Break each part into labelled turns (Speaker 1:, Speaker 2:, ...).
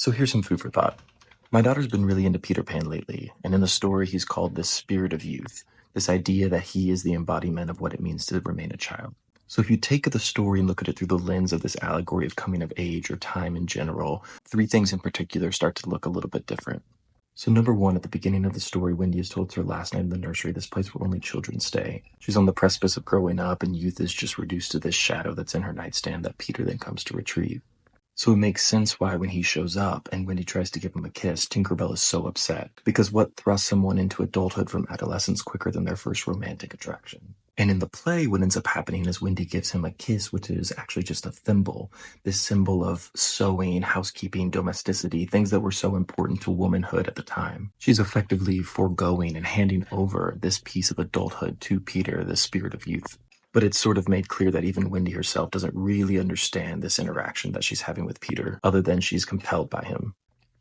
Speaker 1: So here's some food for thought. My daughter's been really into Peter Pan lately, and in the story he's called the spirit of youth, this idea that he is the embodiment of what it means to remain a child. So if you take the story and look at it through the lens of this allegory of coming of age or time in general, three things in particular start to look a little bit different. So number one, at the beginning of the story, Wendy is told it's her last night in the nursery, this place where only children stay. She's on the precipice of growing up, and youth is just reduced to this shadow that's in her nightstand that Peter then comes to retrieve. So it makes sense why when he shows up and Wendy tries to give him a kiss, Tinkerbell is so upset. Because what thrusts someone into adulthood from adolescence quicker than their first romantic attraction? And in the play, what ends up happening is Wendy gives him a kiss, which is actually just a thimble, this symbol of sewing, housekeeping, domesticity, things that were so important to womanhood at the time. She's effectively foregoing and handing over this piece of adulthood to Peter, the spirit of youth. But it's sort of made clear that even Wendy herself doesn't really understand this interaction that she's having with Peter, other than she's compelled by him.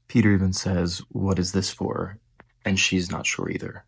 Speaker 1: Peter even says, "What is this for?" And she's not sure either.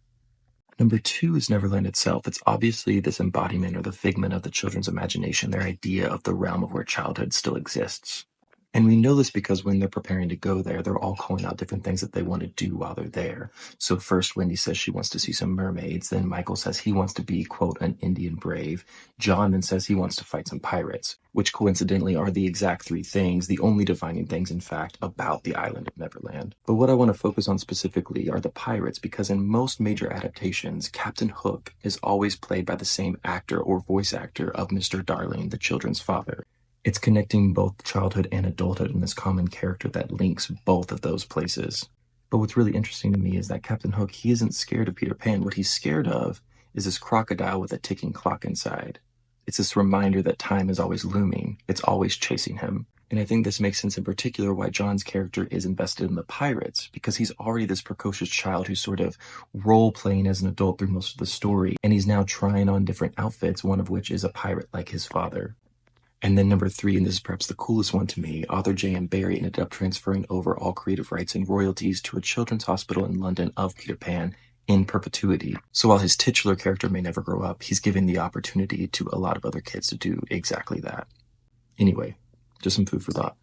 Speaker 1: Number two is Neverland itself. It's obviously this embodiment or the figment of the children's imagination, their idea of the realm of where childhood still exists. And we know this because when they're preparing to go there, they're all calling out different things that they want to do while they're there. So first, Wendy says she wants to see some mermaids. Then Michael says he wants to be, quote, an Indian brave. John then says he wants to fight some pirates, which coincidentally are the exact three things, the only defining things, in fact, about the island of Neverland. But what I want to focus on specifically are the pirates, because in most major adaptations, Captain Hook is always played by the same actor or voice actor of Mr. Darling, the children's father. It's connecting both childhood and adulthood in this common character that links both of those places. But what's really interesting to me is that Captain Hook, he isn't scared of Peter Pan. What he's scared of is this crocodile with a ticking clock inside. It's this reminder that time is always looming. It's always chasing him. And I think this makes sense in particular why John's character is invested in the pirates, because he's already this precocious child who's sort of role-playing as an adult through most of the story. And he's now trying on different outfits, one of which is a pirate like his father. And then number three, and this is perhaps the coolest one to me, author J.M. Barrie ended up transferring over all creative rights and royalties to a children's hospital in London of Peter Pan in perpetuity. So while his titular character may never grow up, he's giving the opportunity to a lot of other kids to do exactly that. Anyway, just some food for thought.